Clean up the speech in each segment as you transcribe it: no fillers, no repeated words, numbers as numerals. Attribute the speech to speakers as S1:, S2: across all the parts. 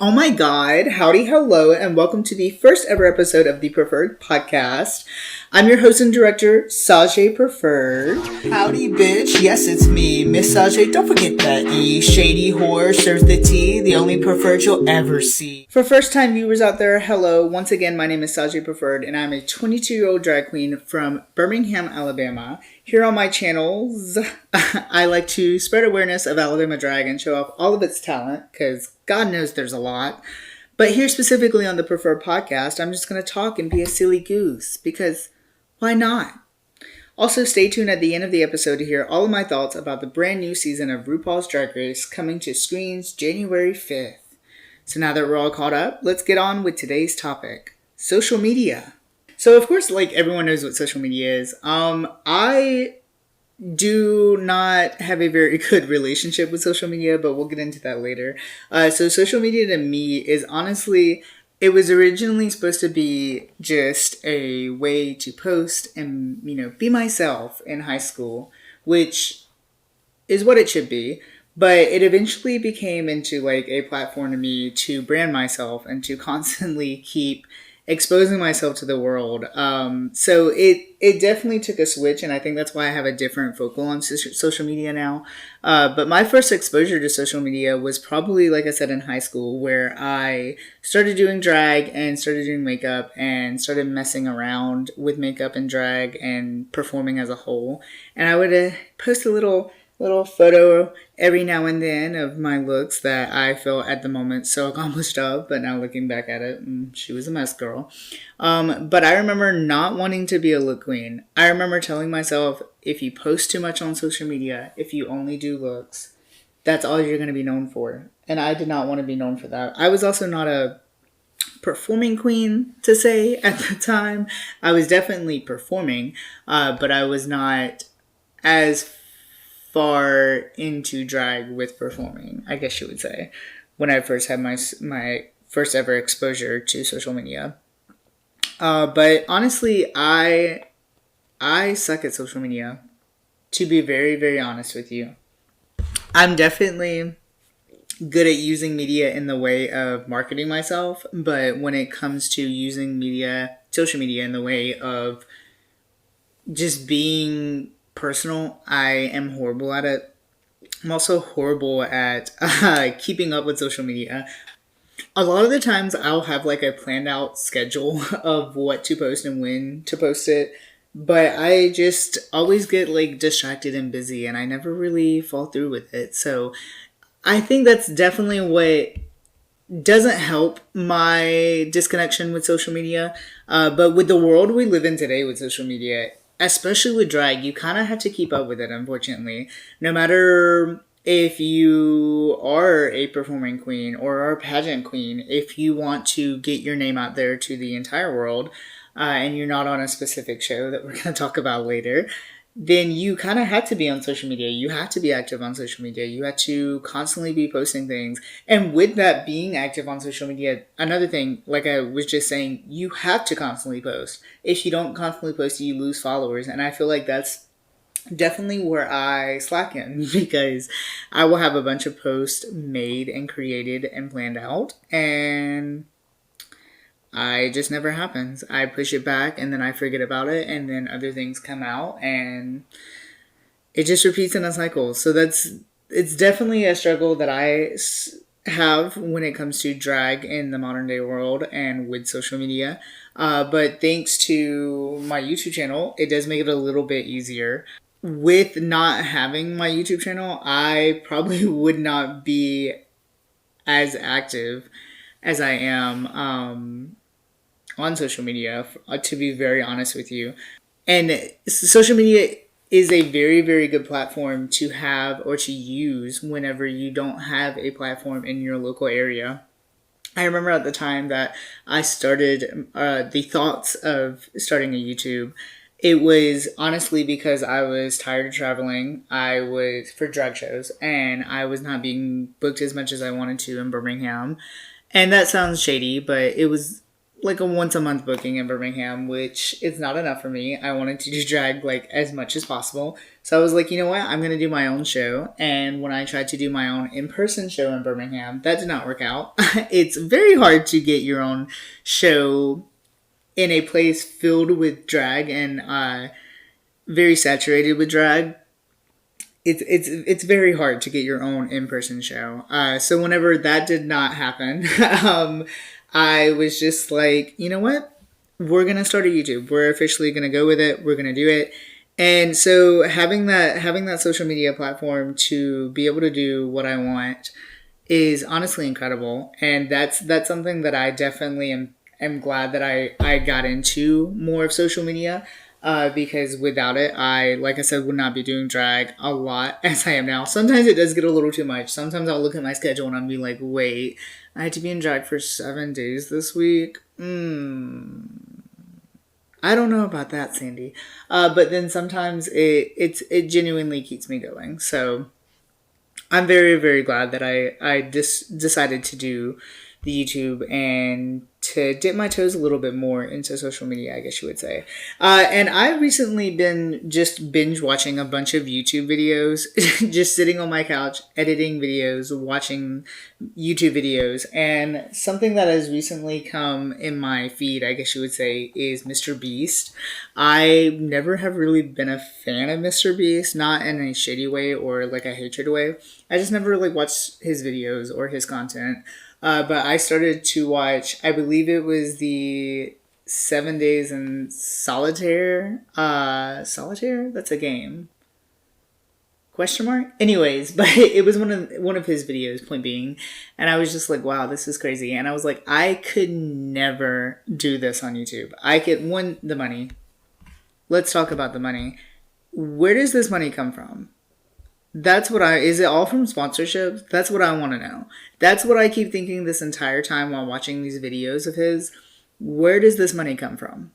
S1: Oh my god, howdy, hello, and welcome to the first ever episode of the Preferred Podcast. I'm your host and director, Sajay Preferred. Howdy, bitch. Yes, it's me, Miss Sajay. Don't forget that E. Shady whore serves the tea, the only preferred you'll ever see. For first-time viewers out there, hello. Once again, my name is Sajay Preferred, and I'm a 22-year-old drag queen from Birmingham, Alabama. Here on my channels, I like to spread awareness of Alabama drag and show off all of its talent, because God knows there's a lot. But here specifically on the Preferred Podcast, I'm just going to talk and be a silly goose, because why not? Also, stay tuned at the end of the episode to hear all of my thoughts about the brand new season of RuPaul's Drag Race coming to screens January 5th. So now that we're all caught up, let's get on with today's topic, social media. So of course, like everyone knows what social media is. I do not have a very good relationship with social media, but we'll get into that later. So social media to me is honestly, it was originally supposed to be just a way to post and, be myself in high school, which is what it should be. But it eventually became into like a platform to me to brand myself and to constantly keep exposing myself to the world. So it definitely took a switch, and I think that's why I have a different focal on social media now. But my first exposure to social media was probably, like I said, in high school, where I started doing drag and started doing makeup and started messing around with makeup and drag and performing as a whole. And I would post a little photo every now and then of my looks that I felt at the moment so accomplished of, but now looking back at it, she was a mess girl. But I remember not wanting to be a look queen. I remember telling myself, if you post too much on social media, if you only do looks, that's all you're going to be known for. And I did not want to be known for that. I was also not a performing queen to say at the time. I was definitely performing, but I was not as far into drag with performing, I guess you would say, when I first had my first ever exposure to social media. But honestly, I suck at social media, to be very, very honest with you. I'm definitely good at using media in the way of marketing myself, but when it comes to using social media in the way of just being personal, I am horrible at it. I'm also horrible at keeping up with social media. A lot of the times I'll have like a planned out schedule of what to post and when to post it, but I just always get like distracted and busy, and I never really fall through with it. So I think that's definitely what doesn't help my disconnection with social media. But with the world we live in today with social media, especially with drag, you kind of have to keep up with it, unfortunately. No matter if you are a performing queen or are a pageant queen, if you want to get your name out there to the entire world, and you're not on a specific show that we're going to talk about later, then you kind of have to be on social media. You have to be active on social media. You have to constantly be posting things. And with that being active on social media, another thing, like I was just saying, you have to constantly post. If you don't constantly post, you lose followers. And I feel like that's definitely where I slacken, because I will have a bunch of posts made and created and planned out, and it just never happens. I push it back and then I forget about it, and then other things come out, and it just repeats in a cycle. So it's definitely a struggle that I have when it comes to drag in the modern day world and with social media. But thanks to my YouTube channel, it does make it a little bit easier. With not having my YouTube channel, I probably would not be as active as I am on social media, to be very honest with you. And social media is a very, very good platform to have or to use whenever you don't have a platform in your local area. I remember at the time that I started the thoughts of starting a YouTube, it was honestly because I was tired of traveling. I was for drag shows, and I was not being booked as much as I wanted to in Birmingham. And that sounds shady, but it was like a once a month booking in Birmingham, which is not enough for me. I wanted to do drag like as much as possible. So I was like, you know what? I'm going to do my own show. And when I tried to do my own in-person show in Birmingham, that did not work out. It's very hard to get your own show in a place filled with drag and very saturated with drag. It's very hard to get your own in-person show. So whenever that did not happen, I was just like, you know what? We're going to start a YouTube. We're officially going to go with it. We're going to do it. And so having that social media platform to be able to do what I want is honestly incredible. And that's something that I definitely am glad that I got into more of social media. Because without it, like I said, would not be doing drag a lot as I am now. Sometimes it does get a little too much. Sometimes I'll look at my schedule and I'll be like, wait, I had to be in drag for 7 days this week. I don't know about that, Sandy. But then sometimes it genuinely keeps me going. So I'm very, very glad that I decided to do the YouTube and to dip my toes a little bit more into social media, I guess you would say. And I've recently been just binge watching a bunch of YouTube videos, just sitting on my couch, editing videos, watching YouTube videos. And something that has recently come in my feed, I guess you would say, is Mr. Beast. I never have really been a fan of Mr. Beast, not in a shady way or like a hatred way. I just never like watched his videos or his content. But I started to watch, I believe it was the 7 Days in Solitaire. Solitaire? That's a game. Question mark? Anyways, but it was one of his videos, point being. And I was just like, wow, this is crazy. And I was like, I could never do this on YouTube. The money. Let's talk about the money. Where does this money come from? Is it all from sponsorships? That's what I want to know. That's what I keep thinking this entire time while watching these videos of his. Where does this money come from?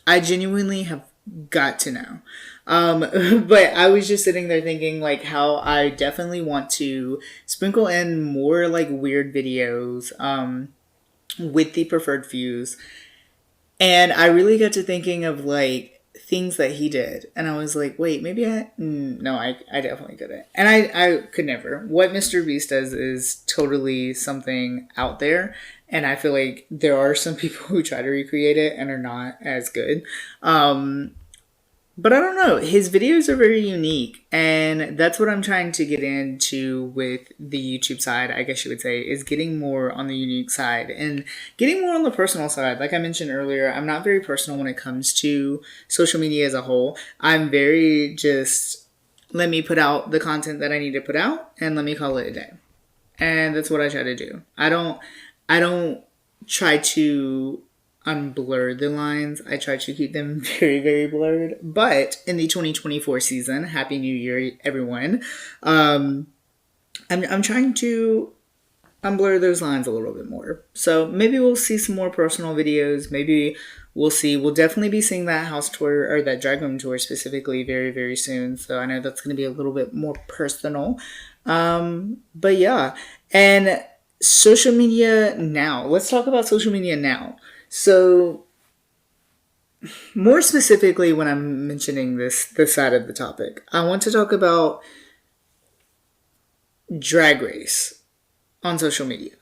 S1: I genuinely have got to know. But I was just sitting there thinking like how I definitely want to sprinkle in more like weird videos, with the preferred views. And I really got to thinking of like things that he did. And I was like, wait, maybe I definitely couldn't. And I could never. What Mr. Beast does is totally something out there. And I feel like there are some people who try to recreate it and are not as good. But I don't know. His videos are very unique. And that's what I'm trying to get into with the YouTube side, I guess you would say, is getting more on the unique side and getting more on the personal side. Like I mentioned earlier, I'm not very personal when it comes to social media as a whole. I'm very just, let me put out the content that I need to put out and let me call it a day. And that's what I try to do. I don't try to unblur the lines. I try to keep them very, very blurred. But in the 2024 season, Happy New Year, everyone. I'm trying to unblur those lines a little bit more. So maybe we'll see some more personal videos. Maybe we'll definitely be seeing that house tour or that drag room tour specifically very, very soon. So I know that's going to be a little bit more personal. But yeah. And social media now. Let's talk about social media now. So, more specifically, when I'm mentioning this side of the topic, I want to talk about Drag Race on social media.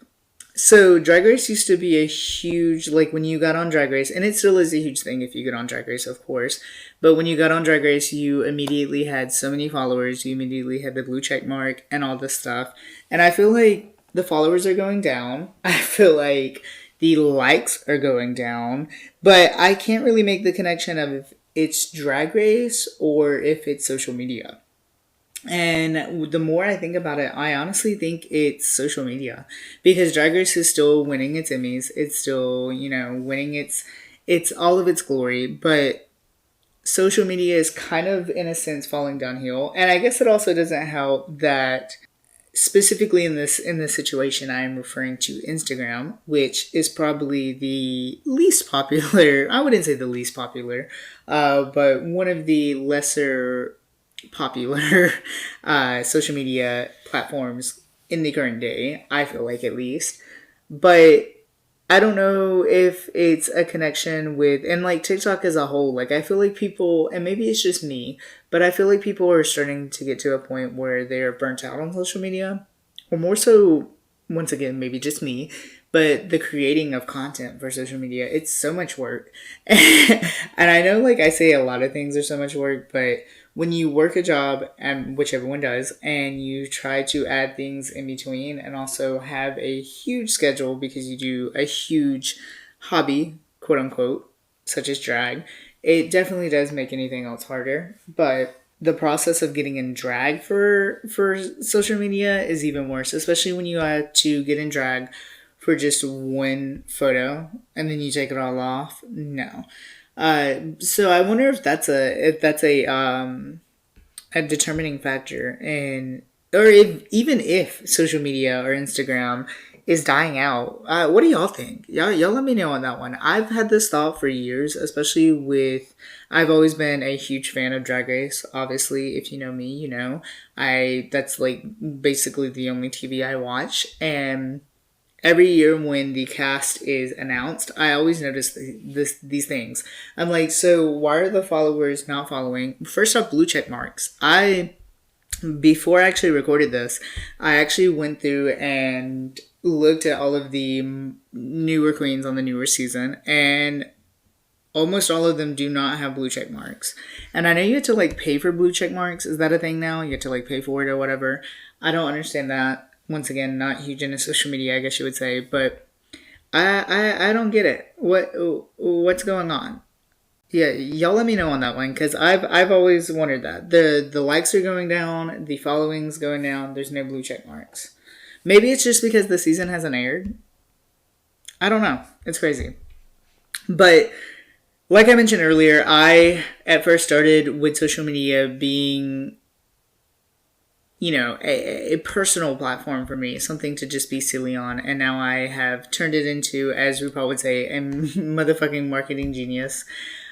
S1: So, Drag Race used to be a huge, like when you got on Drag Race, and it still is a huge thing if you get on Drag Race, of course. But when you got on Drag Race, you immediately had so many followers, you immediately had the blue check mark and all this stuff. And I feel like the followers are going down. I feel like the likes are going down, but I can't really make the connection of if it's Drag Race or if it's social media. And the more I think about it, I honestly think it's social media because Drag Race is still winning its Emmys. It's still, winning it's all of its glory, but social media is kind of, in a sense, falling downhill. And I guess it also doesn't help that specifically in this situation, I am referring to Instagram, which is probably the least popular. I wouldn't say the least popular, but one of the lesser popular social media platforms in the current day. I feel like, at least. But I don't know if it's a connection with, and like TikTok as a whole, like I feel like people, and maybe it's just me, but I feel like people are starting to get to a point where they're burnt out on social media, or more so, once again, maybe just me, but the creating of content for social media, it's so much work. And I know, like, I say a lot of things are so much work, but when you work a job, and which everyone does, and you try to add things in between and also have a huge schedule because you do a huge hobby, quote unquote, such as drag, it definitely does make anything else harder. But the process of getting in drag for social media is even worse, especially when you have to get in drag for just one photo and then you take it all off. No. So I wonder if that's a determining factor in, or if even if social media or Instagram is dying out. What do y'all think? Y'all let me know on that one. I've had this thought for years, especially with, I've always been a huge fan of Drag Race. Obviously, if you know me, you know, that's like basically the only TV I watch. And every year when the cast is announced, I always notice these things. I'm like, so why are the followers not following? First off, blue check marks. Before I actually recorded this, I actually went through and looked at all of the newer queens on the newer season, and almost all of them do not have blue check marks. And I know you have to like pay for blue check marks. Is that a thing now? You have to like pay for it or whatever. I don't understand that. Once again, not huge into social media, I guess you would say, but I don't get it. What's going on? Yeah, y'all let me know on that one, because I've always wondered that the likes are going down, the following's going down. There's no blue check marks. Maybe it's just because the season hasn't aired. I don't know. It's crazy, but like I mentioned earlier, I at first started with social media being, you know, a personal platform for me, something to just be silly on. And now I have turned it into, as RuPaul would say, a motherfucking marketing genius.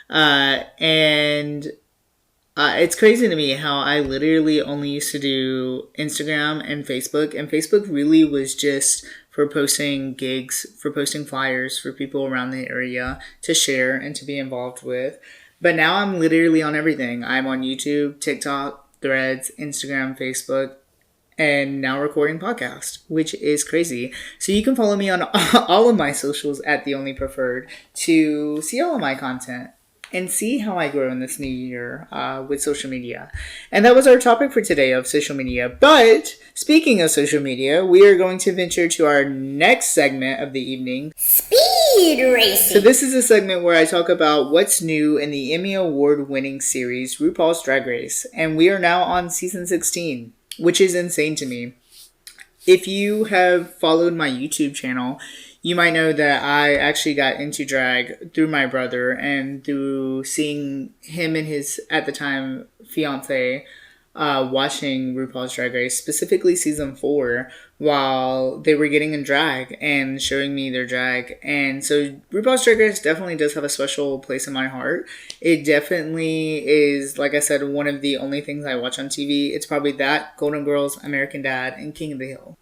S1: And it's crazy to me how I literally only used to do Instagram and Facebook. And Facebook really was just for posting gigs, for posting flyers for people around the area to share and to be involved with. But now I'm literally on everything. I'm on YouTube, TikTok, Threads, Instagram, Facebook, and now recording podcast, which is crazy. So you can follow me on all of my socials at The Only Preferred to see all of my content and see how I grow in this new year with social media. And that was our topic for today of social media. But speaking of social media, we are going to venture to our next segment of the evening, Speed Racing. So this is a segment where I talk about what's new in the Emmy Award-winning series RuPaul's Drag Race. And we are now on season 16, which is insane to me. If you have followed my YouTube channel, you might know that I actually got into drag through my brother and through seeing him and his, at the time, fiance watching RuPaul's Drag Race, specifically season 4, while they were getting in drag and showing me their drag. And so RuPaul's Drag Race definitely does have a special place in my heart. It definitely is, like I said, one of the only things I watch on TV. It's probably that, Golden Girls, American Dad, and King of the Hill.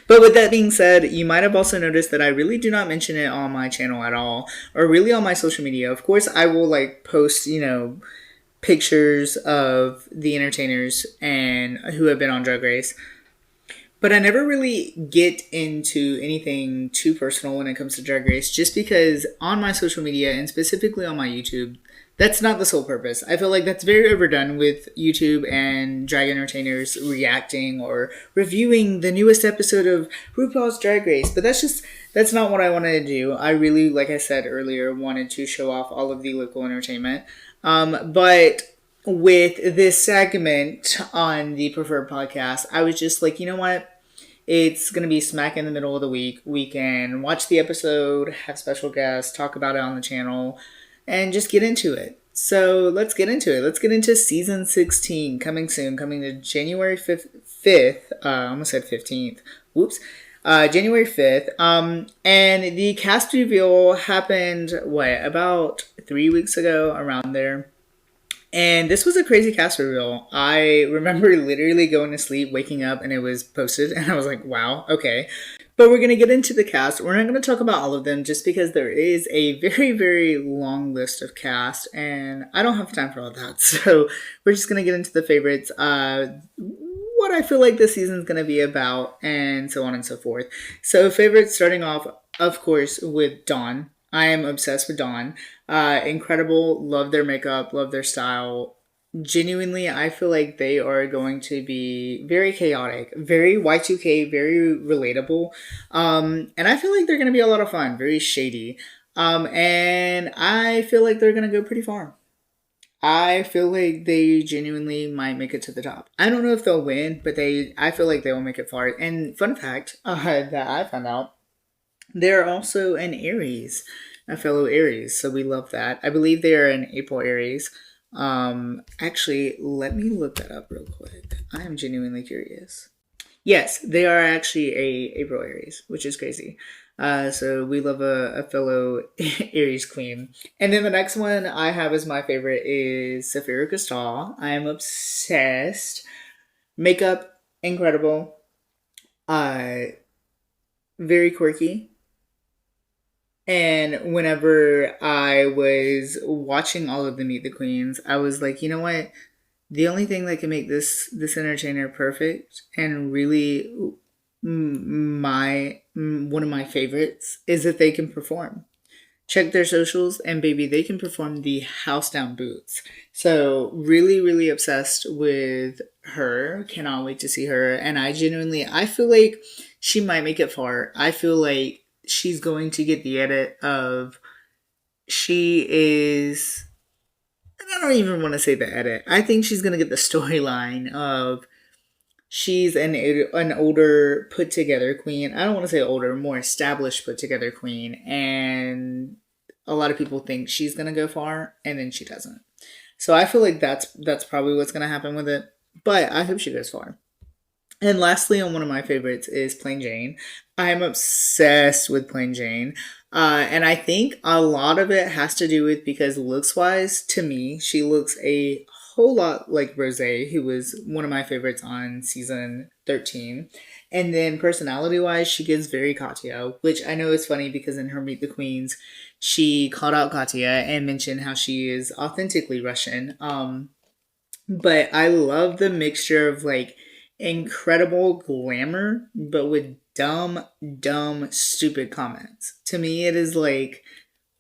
S1: But with that being said, you might have also noticed that I really do not mention it on my channel at all, or really on my social media. Of course, I will like post, you know, pictures of the entertainers and who have been on Drag Race. But I never really get into anything too personal when it comes to Drag Race, just because on my social media and specifically on my YouTube, that's not the sole purpose. I feel like that's very overdone with YouTube and drag entertainers reacting or reviewing the newest episode of RuPaul's Drag Race. But that's not what I wanted to do. I really, like I said earlier, wanted to show off all of the local entertainment. But with this segment on the Preferred Podcast, I was just like, you know what? It's going to be smack in the middle of the week. We can watch the episode, have special guests, talk about it on the channel, and just get into it. So let's get into it. Let's get into season 16, coming soon, coming to January 5th. I almost said 15th. Whoops. January 5th. And the cast reveal happened, about 3 weeks ago, around there. And this was a crazy cast reveal. I remember literally going to sleep, waking up, and it was posted, and I was like, wow, okay. But we're going to get into the cast. We're not going to talk about all of them just because there is a very, very long list of cast, and I don't have time for all that. So we're just going to get into the favorites, what I feel like this season's going to be about, and so on and so forth. So favorites starting off, of course, with Dawn. I am obsessed with Dawn. Incredible. Love their makeup. Love their style. Genuinely, I feel like they are going to be very chaotic, very Y2K, very relatable. And I feel like they're going to be a lot of fun, very shady. And I feel like they're going to go pretty far. I feel like they genuinely might make it to the top. I don't know if they'll win, but I feel like they will make it far. And fun fact that I found out, they're also an Aries, a fellow Aries. So we love that. I believe they are an April Aries. Actually, let me look that up real quick. I am genuinely curious. Yes, they are actually a April Aries, which is crazy. So we love a fellow Aries queen. And then the next one I have as my favorite is Safira Cristal. I am obsessed. Makeup, incredible. Very quirky. And whenever I was watching all of the Meet the Queens, I was like, you know what? The only thing that can make this entertainer perfect and really one of my favorites is that they can perform. Check their socials and baby, they can perform the house down boots. So really, really obsessed with her. Cannot wait to see her. And I feel like she might make it far. I feel like she's going to get the edit of she is, and I don't even want to say the edit. I think she's going to get the storyline of she's an older put together queen. I don't want to say older, more established put together queen. And a lot of people think she's going to go far and then she doesn't. So I feel like that's probably what's going to happen with it. But I hope she goes far. And lastly, on one of my favorites is Plain Jane. I'm obsessed with Plain Jane. And I think a lot of it has to do with because looks-wise, to me, she looks a whole lot like Rosé, who was one of my favorites on season 13. And then personality-wise, she gives very Katya, which I know is funny because in her Meet the Queens, she called out Katya and mentioned how she is authentically Russian. But I love the mixture of like incredible glamour, but with dumb, stupid comments. To me, it is like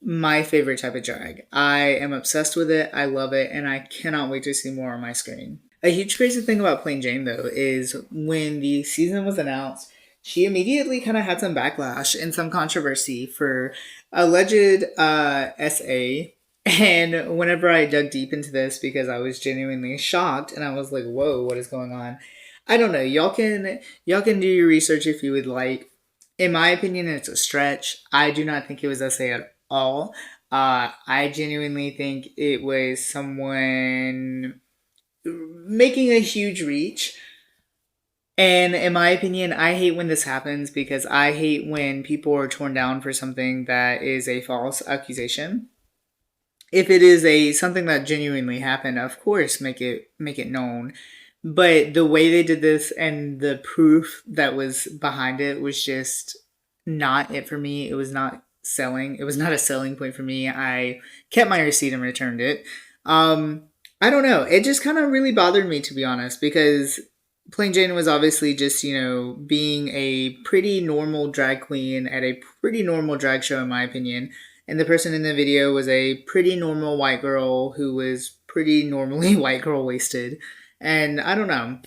S1: my favorite type of drag. I am obsessed with it. I love it. And I cannot wait to see more on my screen. A huge crazy thing about Plain Jane, though, is when the season was announced, she immediately kind of had some backlash and some controversy for alleged SA. And whenever I dug deep into this, because I was genuinely shocked and I was like, whoa, what is going on? I don't know. Y'all can do your research if you would like. In my opinion, it's a stretch. I do not think it was SA at all. I genuinely think it was someone making a huge reach. And in my opinion, I hate when this happens because I hate when people are torn down for something that is a false accusation. If it is something that genuinely happened, of course, make it known. But the way they did this and the proof that was behind it was just not it for me. It was not selling. It was not a selling point for me. I kept my receipt and returned it. I don't know. It just kind of really bothered me, to be honest, because Plain Jane was obviously just, being a pretty normal drag queen at a pretty normal drag show, in my opinion. And the person in the video was a pretty normal white girl who was pretty normally white girl wasted. And I don't know.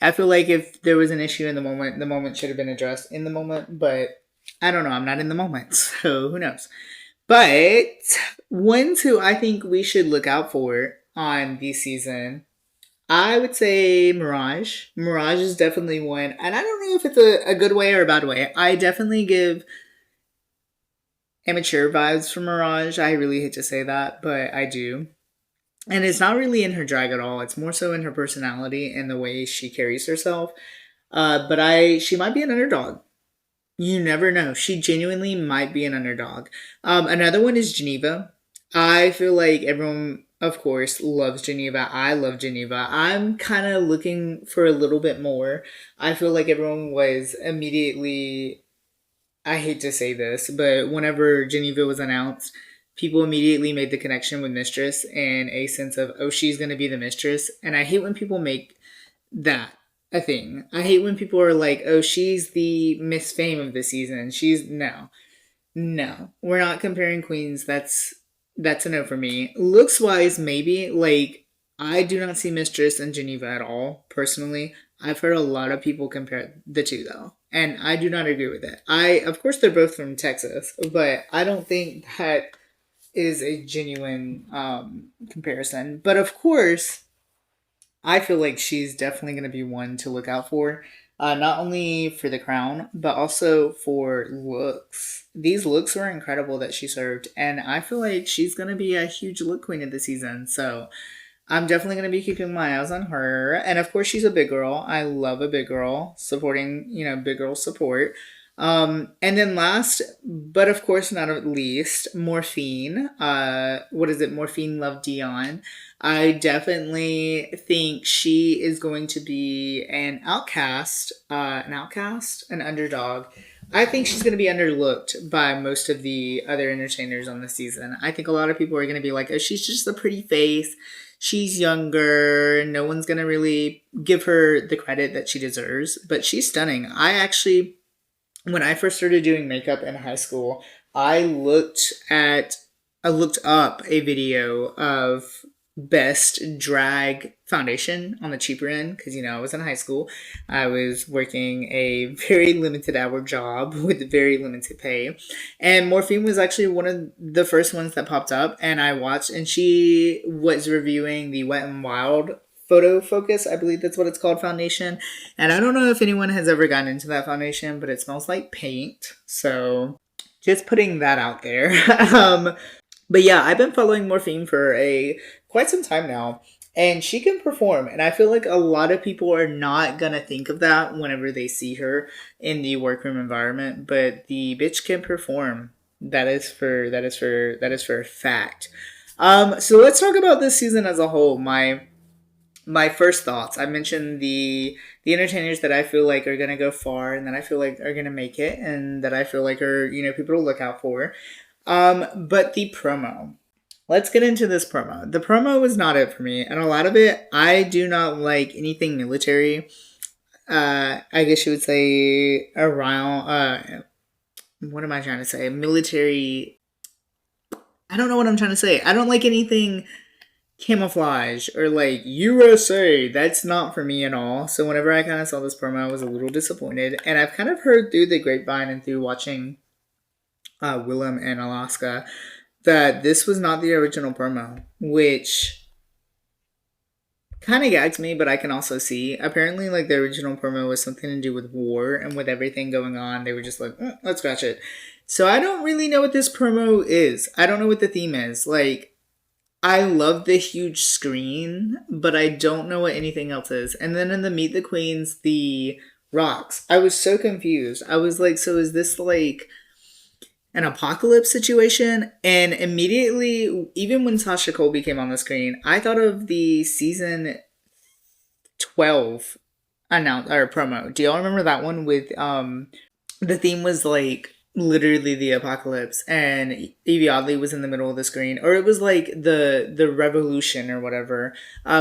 S1: I feel like if there was an issue in the moment should have been addressed in the moment. But I don't know. I'm not in the moment. So who knows? But ones who I think we should look out for on this season, I would say Mirage. Mirage is definitely one. And I don't know if it's a good way or a bad way. I definitely give immature vibes from Mirage. I really hate to say that, but I do. And it's not really in her drag at all. It's more so in her personality and the way she carries herself. But she might be an underdog. You never know. She genuinely might be an underdog. Another one is Geneva. I feel like everyone of course, loves Geneva. I love Geneva. I'm kind of looking for a little bit more. I feel like everyone was immediately, I hate to say this, but whenever Geneva was announced, people immediately made the connection with Mistress and a sense of, oh, she's going to be the Mistress. And I hate when people make that a thing. I hate when people are like, oh, she's the Miss Fame of the season. She's, no. No, we're not comparing queens. That's a no for me. Looks wise, maybe. Like, I do not see Mistress and Geneva at all, personally. I've heard a lot of people compare the two though. And I do not agree with it. Of course they're both from Texas, but I don't think that is a genuine comparison. But of course, I feel like she's definitely going to be one to look out for. Not only for the crown, but also for looks. These looks were incredible that she served, and I feel like she's going to be a huge look queen of the season. So I'm definitely going to be keeping my eyes on her. And of course, she's a big girl. I love a big girl supporting, big girl support. And then last, but of course not at least, Morphine. What is it? Morphine Love Dion. I definitely think she is going to be an outcast, an underdog. I think she's going to be underlooked by most of the other entertainers on the season. I think a lot of people are going to be like, oh, she's just a pretty face. She's younger. No one's going to really give her the credit that she deserves, but she's stunning. When I first started doing makeup in high school, I looked up a video of best drag foundation on the cheaper end because I was in high school. I was working a very limited hour job with very limited pay, and Morphine was actually one of the first ones that popped up, and I watched, and she was reviewing the Wet n Wild Photo Focus, I believe that's what it's called, foundation. And I don't know if anyone has ever gotten into that foundation, but it smells like paint. So just putting that out there. But yeah, I've been following Morphine for quite some time now, and she can perform. And I feel like a lot of people are not gonna think of that whenever they see her in the workroom environment, but the bitch can perform. That is for a fact. So let's talk about this season as a whole. My first thoughts. I mentioned the entertainers that I feel like are gonna go far and that I feel like are gonna make it and that I feel like are people to look out for. But the promo. Let's get into this promo. The promo was not it for me, and a lot of it I do not like anything military. I guess you would say around. What am I trying to say? Military. I don't know what I'm trying to say. I don't like anything camouflage or like USA. That's not for me at all. So whenever I kind of saw this promo, I was a little disappointed. And I've kind of heard through the grapevine and through watching Willem and Alaska that this was not the original promo, which kind of gags me, but I can also see. Apparently, like, the original promo was something to do with war, and with everything going on, they were just like, let's scratch it. So I don't really know what this promo is. I don't know what the theme is. Like, I love the huge screen, but I don't know what anything else is. And then in the Meet the Queens, the rocks. I was so confused. I was like, so is this like an apocalypse situation? And immediately, even when Sasha Colby came on the screen, I thought of the season 12 promo. Do y'all remember that one with the theme was like literally the apocalypse, and Evie Oddly was in the middle of the screen, or it was like the revolution or whatever,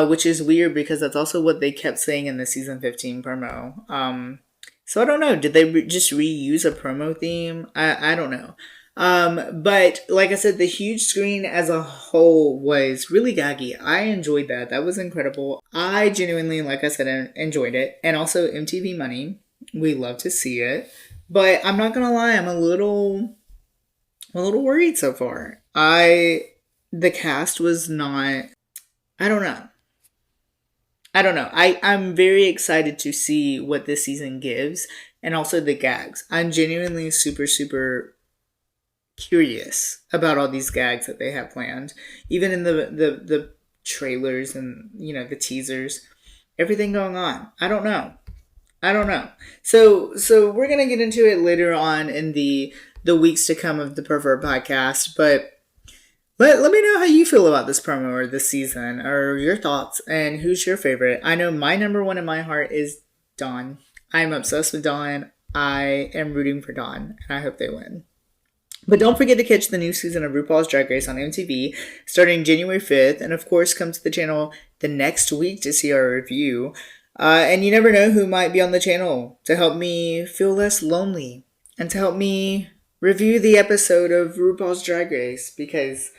S1: which is weird because that's also what they kept saying in the season 15 promo. So I don't know. Did they just reuse a promo theme? I don't know. But like I said, the huge screen as a whole was really gaggy. I enjoyed that. That was incredible. I genuinely, like I said, enjoyed it. And also MTV Money. We love to see it. But I'm not gonna lie, I'm a little worried so far. The cast was not, I don't know. I'm very excited to see what this season gives, and also the gags. I'm genuinely super, super curious about all these gags that they have planned. Even in the trailers and, the teasers. Everything going on. I don't know. So we're going to get into it later on in the weeks to come of the Preferred podcast, but Let me know how you feel about this promo or this season, or your thoughts, and who's your favorite. I know my number one in my heart is Dawn. I'm obsessed with Dawn. I am rooting for Dawn, and I hope they win. But don't forget to catch the new season of RuPaul's Drag Race on MTV starting January 5th, and of course come to the channel the next week to see our review. And you never know who might be on the channel to help me feel less lonely and to help me review the episode of RuPaul's Drag Race, because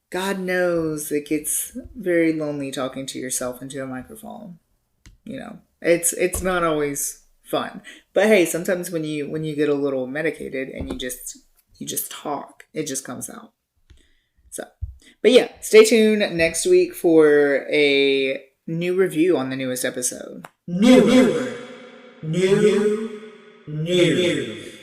S1: God knows it gets very lonely talking to yourself into a microphone. You know, it's not always fun. But hey, sometimes when you get a little medicated and you just talk, it just comes out. So, but yeah, stay tuned next week for a new review on the newest episode. New.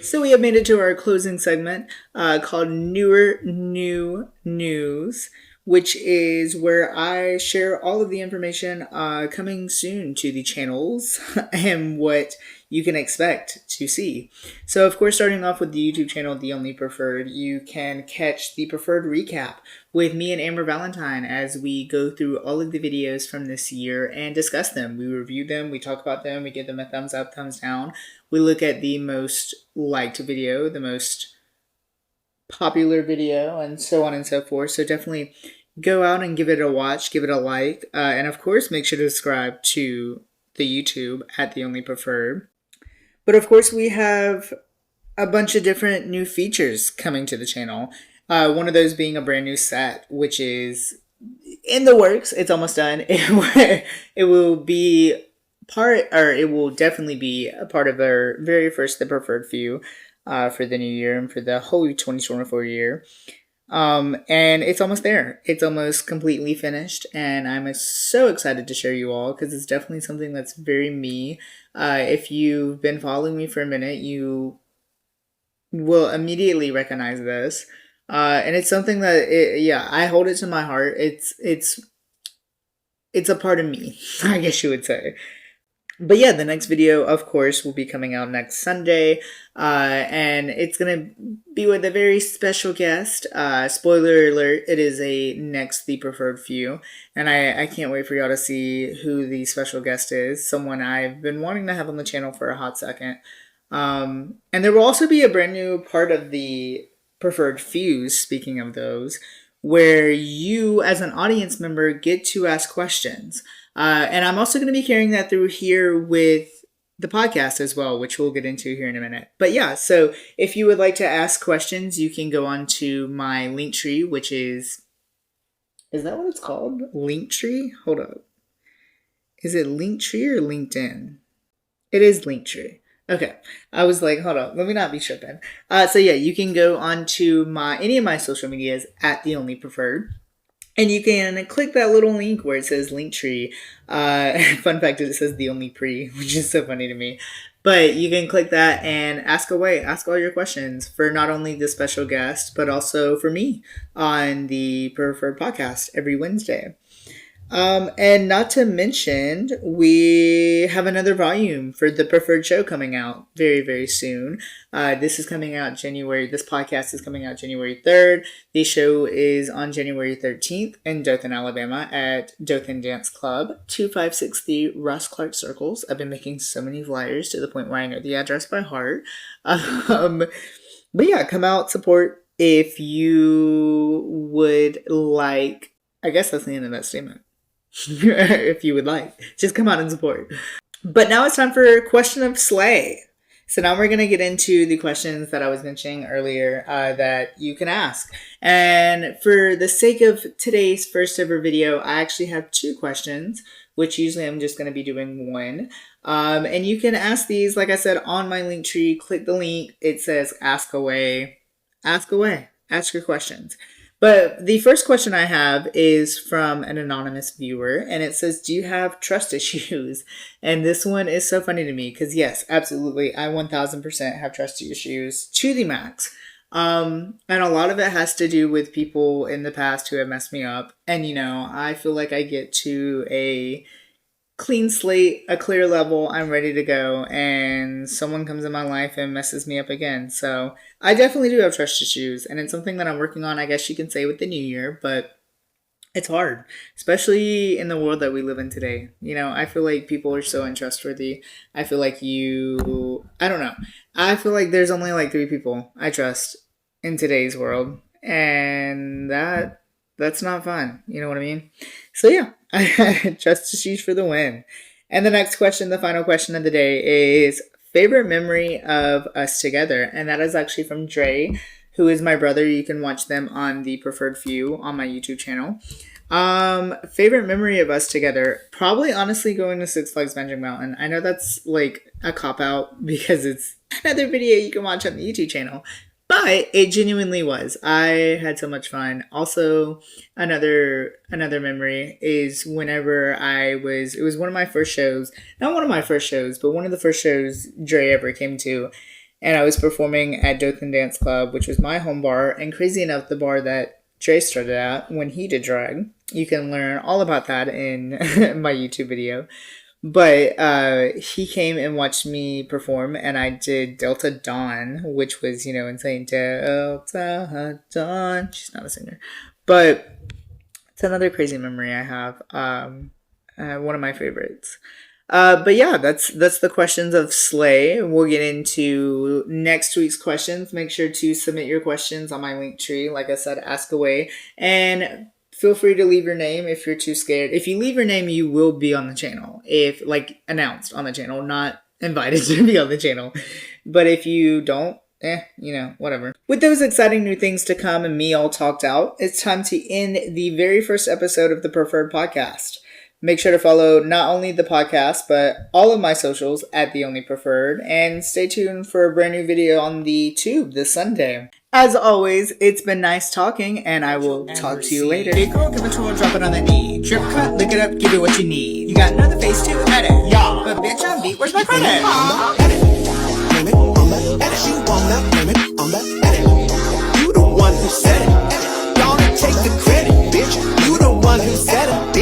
S1: So we have made it to our closing segment called Newer New News, which is where I share all of the information coming soon to the channels and what you can expect to see. So, of course, starting off with the YouTube channel, The Only Preferred, you can catch the Preferred Recap with me and Amber Valentine as we go through all of the videos from this year and discuss them. We review them, we talk about them, we give them a thumbs up, thumbs down. We look at the most liked video, the most popular video, and so on and so forth. So definitely go out and give it a watch, give it a like, and of course make sure to subscribe to the YouTube at The Only Preferred. But of course we have a bunch of different new features coming to the channel. One of those being a brand new set, which is in the works. It's almost done. It will be it will definitely be a part of our very first The Preferred Few for the new year and for the whole 2024 year. And it's almost there. It's almost completely finished, and I'm so excited to show you all because it's definitely something that's very me. If you've been following me for a minute, you will immediately recognize this. And it's something that, I hold it to my heart. It's a part of me, I guess you would say. But yeah, the next video, of course, will be coming out next Sunday, and it's going to be with a very special guest. Spoiler alert, it is a next The Preferred Few, and I can't wait for y'all to see who the special guest is, someone I've been wanting to have on the channel for a hot second. And there will also be a brand new part of the Preferred Fews, speaking of those, where you, as an audience member, get to ask questions. And I'm also going to be carrying that through here with the podcast as well, which we'll get into here in a minute. But yeah, so if you would like to ask questions, you can go on to my Linktree, which is that what it's called? Linktree? Hold up. Is it Linktree or LinkedIn? It is Linktree. Okay, I was like, hold on, let me not be tripping. So yeah, you can go on to any of my social medias at The Only Preferred. And you can click that little link where it says Linktree. Fun fact is it says The Only Pre, which is so funny to me. But you can click that and ask away. Ask all your questions for not only the special guest, but also for me on the Preferred Podcast every Wednesday. And not to mention, we have another volume for the Preferred Show coming out very, very soon. This podcast is coming out January 3rd. The show is on January 13th in Dothan, Alabama at Dothan Dance Club, 2563 Ross Clark Circles. I've been making so many flyers to the point where I know the address by heart. But yeah, come out, support if you would like. I guess that's the end of that statement. If you would like, just come out and support. But now it's time for Question of Slay. So now we're going to get into the questions that I was mentioning earlier that you can ask. And for the sake of today's first ever video, I actually have 2 questions, which usually I'm just going to be doing 1. And you can ask these, like I said, on my Linktree. Click the link. It says ask away. Ask away. Ask your questions. But the first question I have is from an anonymous viewer, and it says, do you have trust issues? And this one is so funny to me because, yes, absolutely, I 1000% have trust issues to the max. And a lot of it has to do with people in the past who have messed me up. And, I feel like I get to a clean slate, a clear level, I'm ready to go, and someone comes in my life and messes me up again. So I definitely do have trust issues, and it's something that I'm working on, I guess you can say, with the new year, but it's hard, especially in the world that we live in today. You know, I feel like people are so untrustworthy. I feel like I don't know. I feel like there's only like 3 people I trust in today's world, and that's not fun. You know what I mean? So yeah, trust issues for the win. And the next question, the final question of the day, is favorite memory of us together, and that is actually from Dre, who is my brother. You can watch them on the Preferred Few on my YouTube channel. Favorite memory of us together, probably honestly going to Six Flags Magic Mountain. I know that's like a cop-out because it's another video you can watch on the YouTube channel, but it genuinely was. I had so much fun. Also, another memory is whenever it was one of my first shows, not one of my first shows, but one of the first shows Dre ever came to. And I was performing at Dothan Dance Club, which was my home bar, and crazy enough, the bar that Dre started at when he did drag. You can learn all about that in my YouTube video. But he came and watched me perform, and I did Delta Dawn, which was, insane. Delta Dawn. She's not a singer. But it's another crazy memory I have. One of my favorites. But yeah, that's the questions of Slay. We'll get into next week's questions. Make sure to submit your questions on my link tree. Like I said, ask away. And feel free to leave your name if you're too scared. If you leave your name, you will be on the channel. If, announced on the channel, not invited to be on the channel. But if you don't, whatever. With those exciting new things to come and me all talked out, it's time to end the very first episode of the Preferred Podcast. Make sure to follow not only the podcast, but all of my socials at The Only Preferred. And stay tuned for a brand new video on the tube this Sunday. As always, it's been nice talking, and I will talk to you later. Big girl, give it to her, drop it on the knee. Drip cut, lick it up, give it what you need. You got another face to edit. Yeah. But bitch, I'm beat, where's my credit?
S2: Limit on the edit. You want the limit on the edit. You the one who said it. Don't take the credit, bitch. You the one who said it.